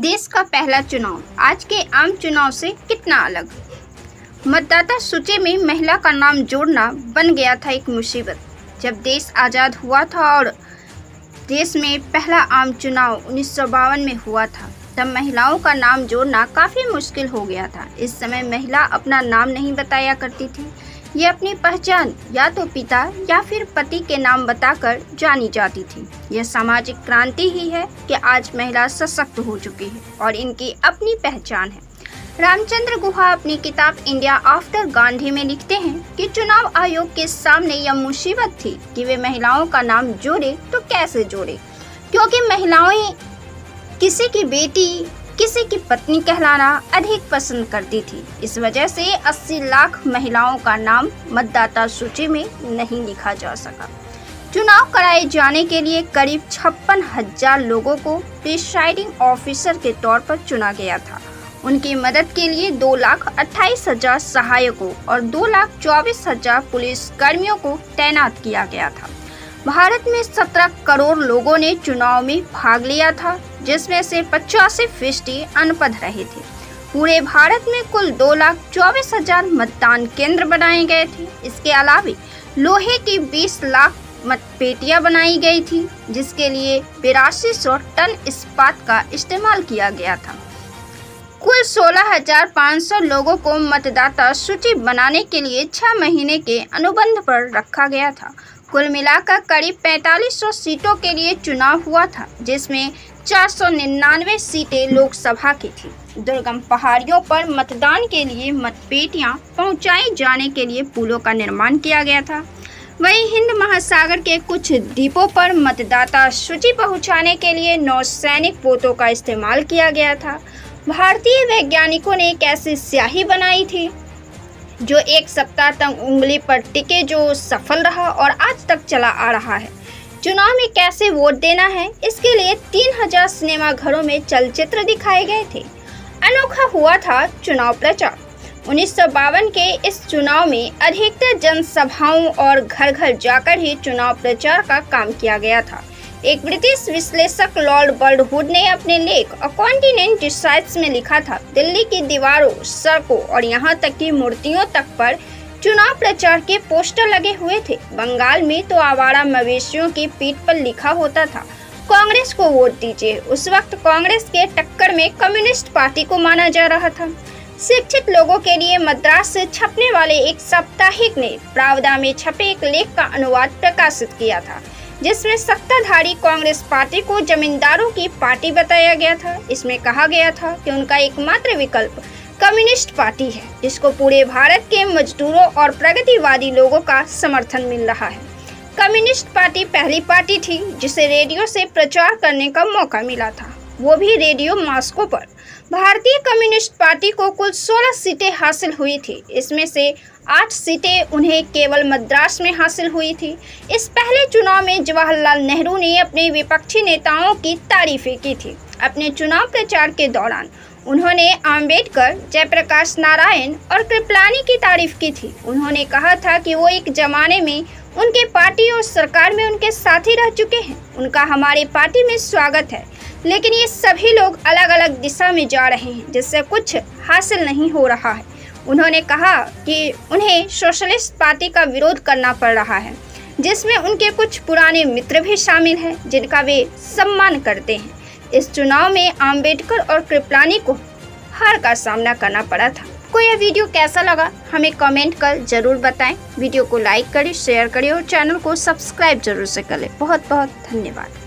देश का पहला चुनाव आज के आम चुनाव से कितना अलग। मतदाता सूची में महिला का नाम जोड़ना बन गया था एक मुसीबत। जब देश आज़ाद हुआ था और देश में पहला आम चुनाव 1952 में हुआ था, तब महिलाओं का नाम जोड़ना काफ़ी मुश्किल हो गया था। इस समय महिला अपना नाम नहीं बताया करती थी। ये अपनी पहचान या तो पिता या फिर पति के नाम बताकर जानी जाती थी। यह सामाजिक क्रांति ही है कि आज महिला सशक्त हो चुकी है और इनकी अपनी पहचान है। रामचंद्र गुहा अपनी किताब इंडिया आफ्टर गांधी में लिखते हैं कि चुनाव आयोग के सामने यह मुसीबत थी कि वे महिलाओं का नाम जोड़े तो कैसे जोड़े, क्योंकि महिलाएं किसी की बेटी, किसी की पत्नी कहलाना अधिक पसंद करती थी। इस वजह से 80 लाख महिलाओं का नाम मतदाता सूची में नहीं लिखा जा सका। चुनाव कराए जाने के लिए करीब 56,000 लोगों को प्रिसाइडिंग ऑफिसर के तौर पर चुना गया था। उनकी मदद के लिए 2,28,000 सहायकों और 2,24,000 पुलिस कर्मियों को तैनात किया गया था। भारत में 17 करोड़ लोगों ने चुनाव में भाग लिया था, जिसमें से 85% अनपढ़ रहे थे। पूरे भारत में कुल 2,24,000 मतदान केंद्र बनाए गए थे। इसके अलावा लोहे की 20 लाख मतपेटियां बनाई गई थी, जिसके लिए 8200 टन इस्पात का इस्तेमाल किया गया था। कुल 16,500 लोगों को मतदाता सूची बनाने के लिए 6 महीने के अनुबंध पर रखा गया था। कुल मिलाकर करीब 4500 सीटों के लिए चुनाव हुआ था, जिसमें 499 सीटें लोकसभा की थी। दुर्गम पहाड़ियों पर मतदान के लिए मतपेटियां पहुंचाई जाने के लिए पुलों का निर्माण किया गया था। वहीं हिंद महासागर के कुछ द्वीपों पर मतदाता सूची पहुंचाने के लिए नौसैनिक पोतों का इस्तेमाल किया गया था। भारतीय वैज्ञानिकों ने एक ऐसी स्याही बनाई थी जो एक सप्ताह तक उंगली पर टिके, जो सफल रहा और आज तक चला आ रहा है। चुनाव में कैसे वोट देना है, इसके लिए 3000 सिनेमा घरों में चलचित्र दिखाए गए थे। अनोखा हुआ था चुनाव प्रचार। 1952 के इस चुनाव में अधिकतर जनसभाओं और घर घर जाकर ही चुनाव प्रचार का काम किया गया था। एक ब्रिटिश विश्लेषक लॉर्ड बर्डवुड ने अपने लेख अ कॉन्टिनेंट डिसाइड्स में लिखा था, दिल्ली की दीवारों, सड़कों और यहाँ तक की मूर्तियों तक पर चुनाव प्रचार के पोस्टर लगे हुए थे। बंगाल में तो आवारा मवेशियों की पीठ पर लिखा होता था, कांग्रेस को वोट दीजिए। उस वक्त कांग्रेस के टक्कर में कम्युनिस्ट पार्टी को माना जा रहा था। शिक्षित लोगों के लिए मद्रास से छपने वाले एक साप्ताहिक ने प्रावदा में छपे एक लेख का अनुवाद प्रकाशित किया था, जिसमें सत्ताधारी कांग्रेस पार्टी को जमींदारों की पार्टी बताया गया था। इसमें कहा गया था कि उनका एकमात्र विकल्प कम्युनिस्ट पार्टी है, जिसको पूरे भारत के मजदूरों और प्रगतिवादी लोगों का समर्थन मिल रहा है। कम्युनिस्ट पार्टी पहली पार्टी थी जिसे रेडियो से प्रचार करने का मौका मिला था, वो भी रेडियो मॉस्को पर। भारतीय कम्युनिस्ट पार्टी को कुल 16 सीटें हासिल हुई थी। इसमें से 8 सीटें उन्हें केवल मद्रास में हासिल हुई थी। इस पहले चुनाव में जवाहरलाल नेहरू ने अपने विपक्षी नेताओं की तारीफें की थी। अपने चुनाव प्रचार के दौरान उन्होंने आम्बेडकर, जयप्रकाश नारायण और कृपलानी की तारीफ की थी। उन्होंने कहा था कि वो एक जमाने में उनके पार्टी और सरकार में उनके साथी रह चुके हैं। उनका हमारी पार्टी में स्वागत है, लेकिन ये सभी लोग अलग अलग दिशा में जा रहे हैं, जिससे कुछ हासिल नहीं हो रहा है। उन्होंने कहा कि उन्हें सोशलिस्ट पार्टी का विरोध करना पड़ रहा है, जिसमें उनके कुछ पुराने मित्र भी शामिल हैं, जिनका वे सम्मान करते हैं। इस चुनाव में आम्बेडकर और कृपलानी को हार का सामना करना पड़ा था। आपको यह वीडियो कैसा लगा, हमें कमेंट कर जरूर बताएं। वीडियो को लाइक करें, शेयर करें और चैनल को सब्सक्राइब जरूर से करें। बहुत बहुत धन्यवाद।